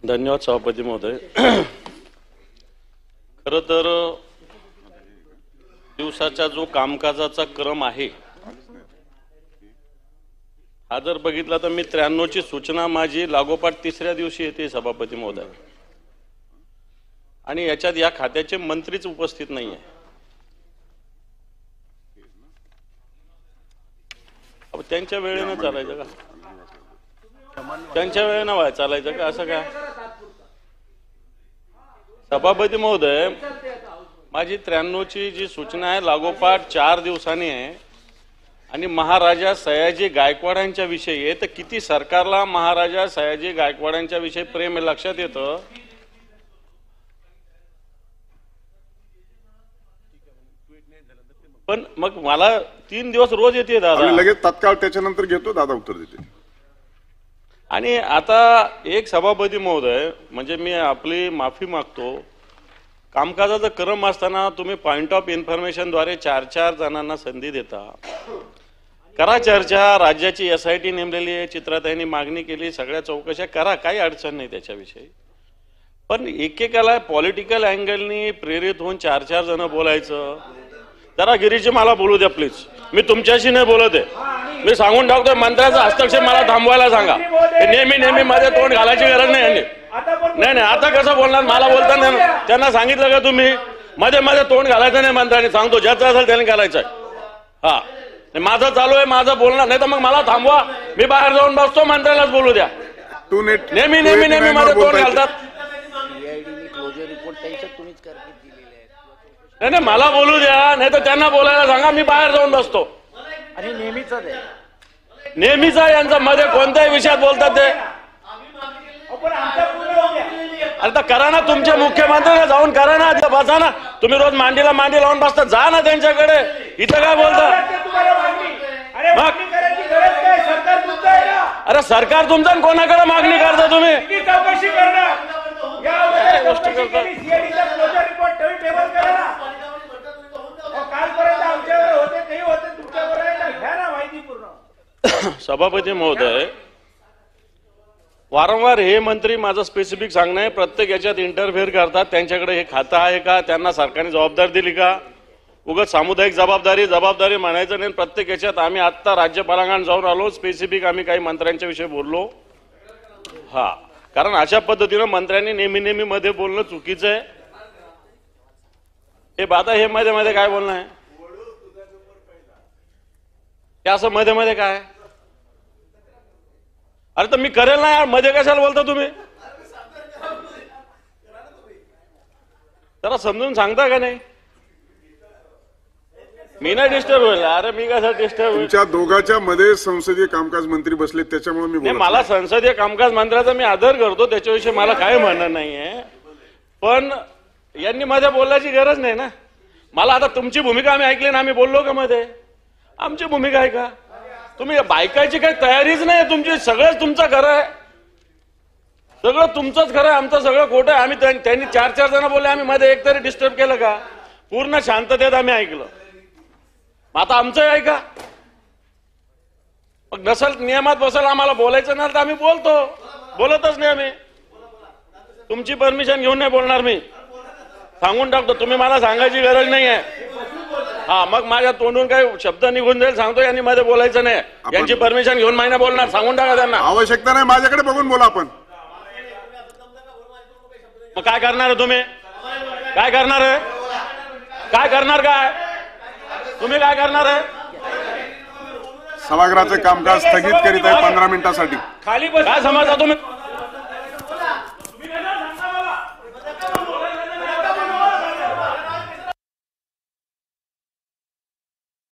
धन्यवाद सभापती महोदय। खरं तर दिवसाचा जो कामकाजाचा क्रम आहे हा जर बघितला तर मी 93 ची सूचना माझी लागोपाठ तिसऱ्या दिवशी येते सभापती महोदय, आणि याच्यात या खात्याचे मंत्रीच उपस्थित नाहीये। अब त्यांच्या वेळेने चालायचं का? त्यांच्या वेळेने चालायचं का? असं काय सभापती महोदय, माझी 93 ची जी सूचना आहे लागोपाठ 4 दिवसांनी आहे आणि महाराजा सयाजी गायकवाडांच्या विषयी आहे। तर किती सरकारला महाराजा सयाजी गायकवाडांच्या विषयी प्रेम लक्षात येतं? पण मग मला 3 दिवस रोज येते दादा, लगेच तत्काळ त्याच्यानंतर घेतो दादा उत्तर देते। आणि आता एक सभापती महोदय, म्हणजे मी आपली माफी मागतो, कामकाजाचा क्रम असताना तुम्ही पॉइंट ऑफ इन्फॉर्मेशन द्वारे 4 जणांना संधी देता। करा चर्चा, राज्याची SIT नेमलेली आहे, चित्राताईंनी मागणी केली, सगळ्या चौकशा करा, काही अडचण नाही त्याच्याविषयी। पण एकेकाला पॉलिटिकल अँगलनी प्रेरित होऊन 4 जण बोलायचं। जरा गिरीजी मला बोलू द्या प्लीज, मी तुमच्याशी नाही बोलत आहे, मी सांगून टाकतोय मंत्र्याचा हस्तक्षेप मला थांबवायला सांगा। नेहमी मध्ये तोंड घालायची गरज नाही यांनी। नाही आता कसं बोलणार? मला बोलताना त्यांना सांगितलं का तुम्ही मध्ये तोंड घालायचं नाही मंत्र्यांनी? सांगतो ज्याचं असेल त्याने घालायचं। हा, माझं चालू आहे, माझं बोलणार नाही तर मग मला थांबवा, मी बाहेर जाऊन बसतो, मंत्र्यालाच बोलू द्या। नेहमी मध्ये तोंड घालतात। नाही मला बोलू द्या, नाही तर त्यांना बोलायला सांगा, मी बाहेर जाऊन बसतो। आणि नेहमीचा यांचा मध्ये कोणत्याही विषयात बोलतात ते। आता करा ना, तुमचे मुख्यमंत्री जाऊन करा ना, बसा ना तुम्ही, रोज मांडीला मांडी लावून बसता, जा ना त्यांच्याकडे, इथं काय बोलता? अरे सरकार तुमचं, कोणाकडे मागणी करता तुम्ही? गोष्टी करता। सभापती महोदय, वारंवार हे मंत्री माझं स्पेसिफिक सांगणं आहे, प्रत्येक याच्यात इंटरफेअर करतात। त्यांच्याकडे हे खातं आहे का? त्यांना सरकारने जबाबदारी दिली का? उगाच सामुदायिक जबाबदारी म्हणायचं नाही। प्रत्येक याच्यात आम्ही आता राज्यपालांकडे जाऊन आलो, स्पेसिफिक आम्ही काही मंत्र्यांच्या विषयी बोललो। हा, कारण अशा पद्धतीनं मंत्र्यांनी नेहमी मध्ये बोलणं चुकीचं आहे। हे बाता हे मध्ये काय बोलणं आहे? ते असं मध्ये काय? अरे तर मी करेल ना यार, मध्ये कशाला बोलता तुम्ही? जरा समजून सांगता का नाही? मी नाही डिस्टर्ब होईल। अरे मी कसं डिस्टर्ब होईल? तुमच्या दोघांच्या मध्ये संसदीय कामकाज मंत्री बसले, त्याच्यामुळे मी बोलतो। मला संसदीय कामकाज मंत्र्याचा मी आदर करतो, त्याच्याविषयी मला काय म्हणणं नाहीये, पण यांनी मध्ये बोलण्याची गरज नाही ना। मला आता तुमची भूमिका आम्ही ऐकली ना, आम्ही बोललो का मध्ये? आमची भूमिका आहे का? तुम्ही बायकाची काही तयारीच नाही तुमची, सगळंच तुमचं खरं आहे, सगळं तुमचंच खरं आहे, आमचं सगळं खोटं आहे। आम्ही त्यांनी 4 जण बोलले, आम्ही मध्ये एक तरी डिस्टर्ब केलं का? पूर्ण शांततेत आम्ही ऐकलं। आता आमचं आहे का? मग नसल नियमात बसल, आम्हाला बोलायचं नाही तर आम्ही बोलतच नाही आम्ही। तुमची परमिशन घेऊन नाही बोलणार मी, सांगून टाकतो। तुम्ही मला सांगायची गरज नाही आहे। हा, मग माझ्या तोंडून काही शब्द निघून जाईल सांगतो, यांनी मध्ये बोलायचं नाही, यांची परमिशन घेऊन महिना बोलणार, सांगून टाका त्यांना। आवश्यकता नाही, माझ्याकडे बघून बोला आपण। मग काय करणार आहे तुम्ही? काय करणार आहे? काय तुम्ही काय करणार आहे? सभागृहाचे कामकाज स्थगित करीत आहे 15 मिनिटांसाठी। काय समजता तुम्ही?